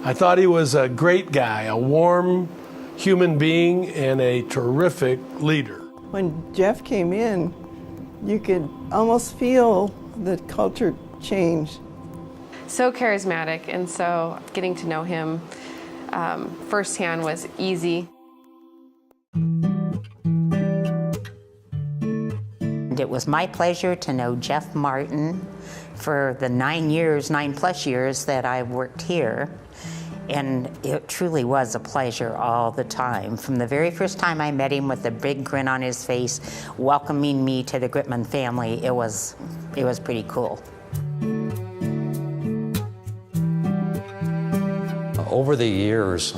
I thought he was a great guy, a warm human being, and a terrific leader. When Jeff came in, you could almost feel the culture change. So charismatic, and so getting to know him firsthand was easy. It was my pleasure to know Jeff Martin for the 9+ years that I worked here. And it truly was a pleasure all the time. From the very first time I met him with a big grin on his face, welcoming me to the Gritman family, it was pretty cool. Over the years,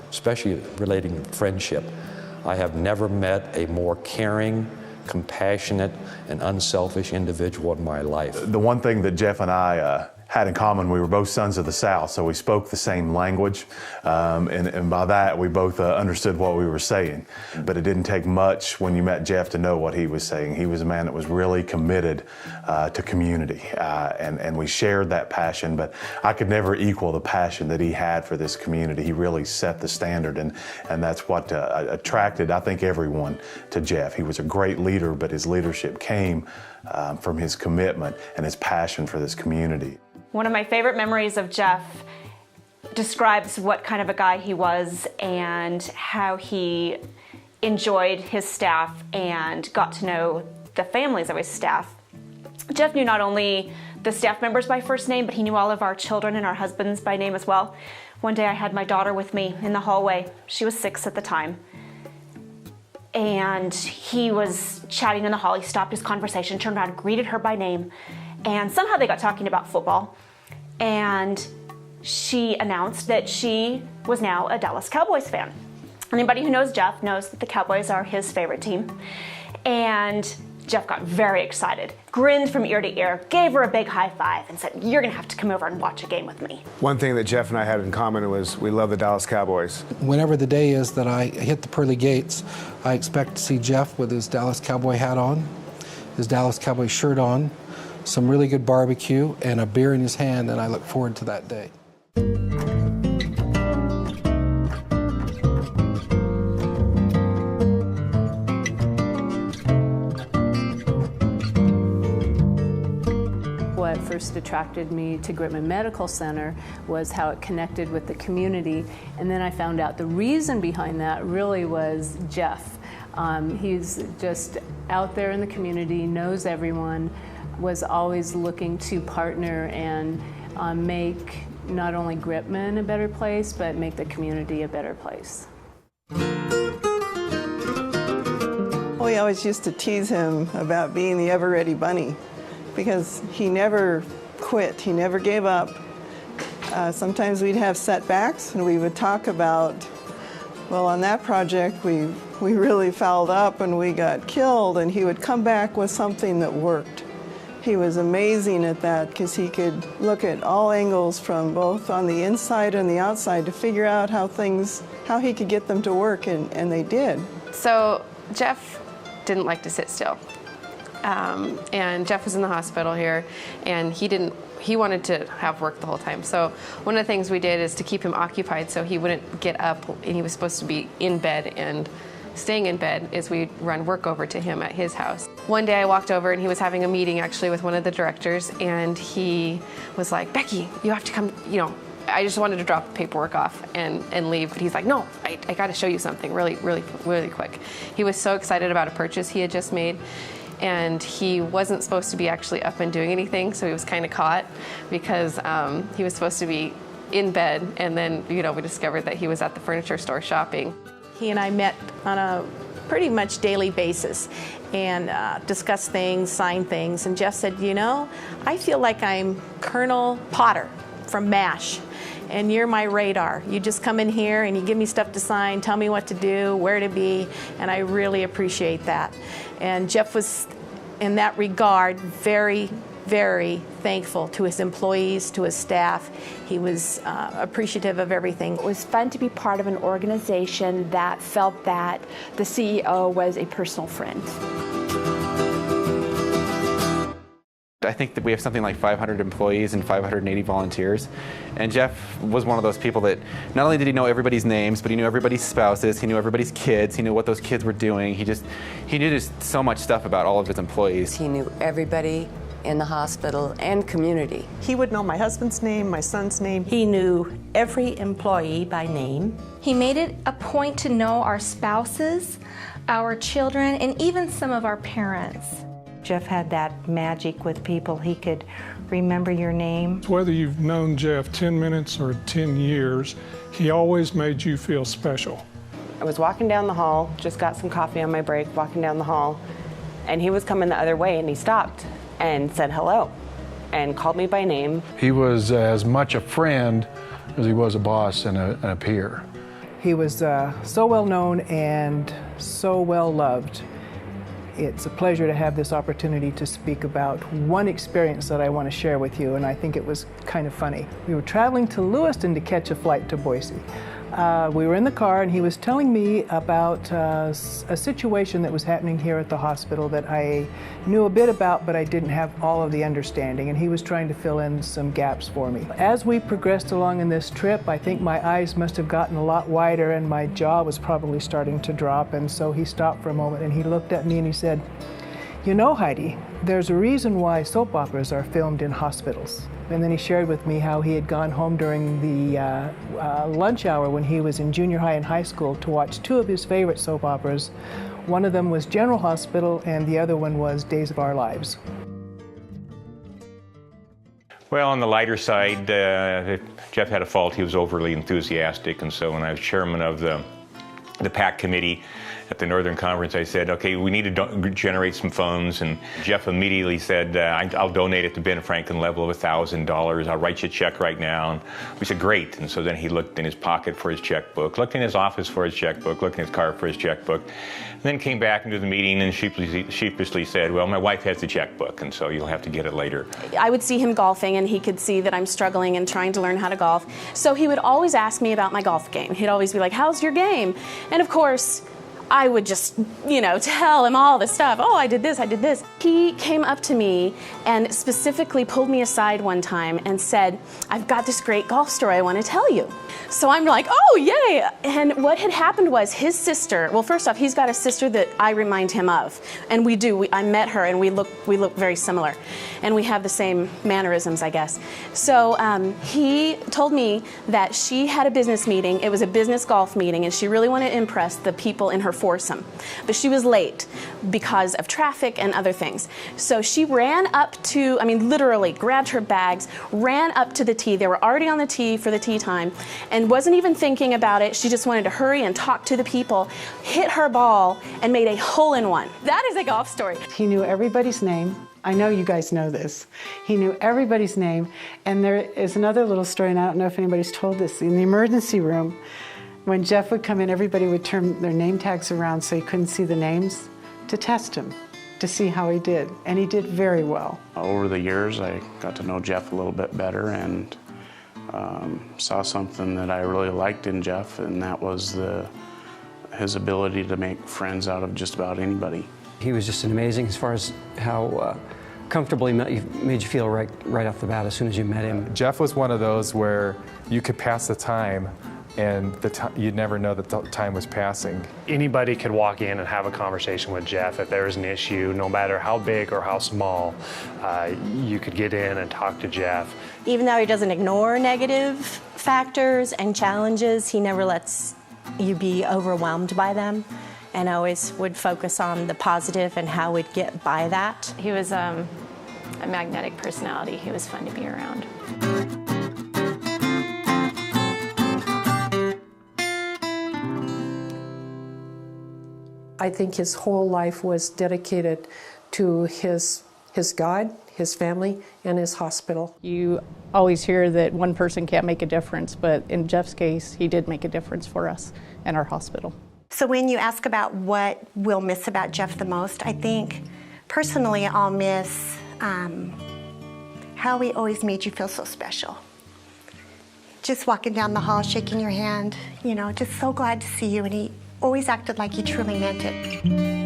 especially relating to friendship, I have never met a more caring, compassionate, and unselfish individual in my life. The one thing that Jeff and I had in common, we were both sons of the South, so we spoke the same language, and by that we both understood what we were saying. But it didn't take much when you met Jeff to know what he was saying. He was a man that was really committed to community, and we shared that passion, but I could never equal the passion that he had for this community. He really set the standard, and that's what attracted, I think, everyone to Jeff. He was a great leader, but his leadership came from his commitment and his passion for this community. One of my favorite memories of Jeff describes what kind of a guy he was and how he enjoyed his staff and got to know the families of his staff. Jeff knew not only the staff members by first name, but he knew all of our children and our husbands by name as well. One day I had my daughter with me in the hallway. She was 6 at the time. And he was chatting in the hall. He stopped his conversation, turned around, greeted her by name, and somehow they got talking about football. And she announced that she was now a Dallas Cowboys fan. Anybody who knows Jeff knows that the Cowboys are his favorite team. And Jeff got very excited, grinned from ear to ear, gave her a big high five, and said, "You're gonna have to come over and watch a game with me." One thing that Jeff and I had in common was we love the Dallas Cowboys. Whenever the day is that I hit the pearly gates, I expect to see Jeff with his Dallas Cowboy hat on, his Dallas Cowboy shirt on, some really good barbecue, and a beer in his hand, and I look forward to that day. What first attracted me to Gritman Medical Center was how it connected with the community, and then I found out the reason behind that really was Jeff. He's just out there in the community, knows everyone, was always looking to partner and make not only Gritman a better place, but make the community a better place. We always used to tease him about being the ever-ready bunny because he never quit, he never gave up. Sometimes we'd have setbacks and we would talk about, well, on that project we really fouled up and we got killed, and he would come back with something that worked. He was amazing at that because he could look at all angles from both on the inside and the outside to figure out how he could get them to work, and they did. So Jeff didn't like to sit still. And Jeff was in the hospital here, and he wanted to have work the whole time. So one of the things we did is to keep him occupied so he wouldn't get up, and he was supposed to be in bed, and staying in bed is we'd run work over to him at his house. One day I walked over and he was having a meeting actually with one of the directors, and he was like, "Becky, you have to come, I just wanted to drop the paperwork off and leave, but he's like, "No, I got to show you something really, really, really quick." He was so excited about a purchase he had just made, and he wasn't supposed to be actually up and doing anything, so he was kind of caught because he was supposed to be in bed, and then we discovered that he was at the furniture store shopping. He and I met on a pretty much daily basis and discussed things, signed things, and Jeff said, I feel like I'm Colonel Potter from MASH, and you're my radar. You just come in here and you give me stuff to sign, tell me what to do, where to be, and I really appreciate that. And Jeff was, in that regard, very, very thankful to his employees, to his staff. He was appreciative of everything. It was fun to be part of an organization that felt that the CEO was a personal friend. I think that we have something like 500 employees and 580 volunteers. And Jeff was one of those people that not only did he know everybody's names, but he knew everybody's spouses, he knew everybody's kids, he knew what those kids were doing. He knew just so much stuff about all of his employees. He knew everybody in the hospital and community. He would know my husband's name, my son's name. He knew every employee by name. He made it a point to know our spouses, our children, and even some of our parents. Jeff had that magic with people. He could remember your name. Whether you've known Jeff 10 minutes or 10 years, he always made you feel special. I was walking down the hall, just got some coffee on my break, walking down the hall, and he was coming the other way, and he stopped and said hello and called me by name. He was as much a friend as he was a boss and a peer. He was so well known and so well loved. It's a pleasure to have this opportunity to speak about one experience that I want to share with you, and I think it was kind of funny. We were traveling to Lewiston to catch a flight to Boise. We were in the car, and he was telling me about a situation that was happening here at the hospital that I knew a bit about, but I didn't have all of the understanding, and he was trying to fill in some gaps for me. As we progressed along in this trip, I think my eyes must have gotten a lot wider, and my jaw was probably starting to drop, and so he stopped for a moment, and he looked at me and he said, "You know, Heidi, there's a reason why soap operas are filmed in hospitals." And then he shared with me how he had gone home during the lunch hour when he was in junior high and high school to watch two of his favorite soap operas. One of them was General Hospital, and the other one was Days of Our Lives. Well, on the lighter side, Jeff had a fault. He was overly enthusiastic, and so when I was chairman of the PAC committee at the Northern Conference, I said, okay, we need to generate some funds, and Jeff immediately said, I'll donate it to Ben Franklin level of $1,000. I'll write you a check right now. And we said, great. And so then he looked in his pocket for his checkbook, looked in his office for his checkbook, looked in his car for his checkbook, and then came back into the meeting and sheepishly said, well, my wife has the checkbook, and so you'll have to get it later. I would see him golfing, and he could see that I'm struggling and trying to learn how to golf. So he would always ask me about my golf game. He'd always be like, how's your game? And of course, I would just, tell him all this stuff. Oh, I did this, I did this. He came up to me and specifically pulled me aside one time and said, I've got this great golf story I want to tell you. So I'm like, oh, yay. And what had happened was his sister, well, first off, he's got a sister that I remind him of. And we do. I met her, and we look very similar. And we have the same mannerisms, I guess. So he told me that she had a business meeting. It was a business golf meeting, and she really wanted to impress the people in her foursome. But she was late because of traffic and other things. So she ran up to, literally grabbed her bags, ran up to the tee. They were already on the tee for the tee time, and wasn't even thinking about it. She just wanted to hurry and talk to the people, hit her ball, and made a hole-in-one. That is a golf story. He knew everybody's name. I know you guys know this. He knew everybody's name. And there is another little story, and I don't know if anybody's told this. In the emergency room, when Jeff would come in, everybody would turn their name tags around so he couldn't see the names to test him, to see how he did. And he did very well. Over the years, I got to know Jeff a little bit better and saw something that I really liked in Jeff, and that was his ability to make friends out of just about anybody. He was just amazing as far as how comfortable he made you feel right off the bat as soon as you met him. Jeff was one of those where you could pass the time and you'd never know that the time was passing. Anybody could walk in and have a conversation with Jeff if there was an issue, no matter how big or how small. You could get in and talk to Jeff. Even though he doesn't ignore negative factors and challenges, he never lets you be overwhelmed by them, and always would focus on the positive and how we'd get by that. He was a magnetic personality. He was fun to be around. I think his whole life was dedicated to his God, his family, and his hospital. You always hear that one person can't make a difference, but in Jeff's case, he did make a difference for us and our hospital. So when you ask about what we'll miss about Jeff the most, I think personally I'll miss how he always made you feel so special. Just walking down the hall, shaking your hand, just so glad to see you, and he always acted like he truly meant it.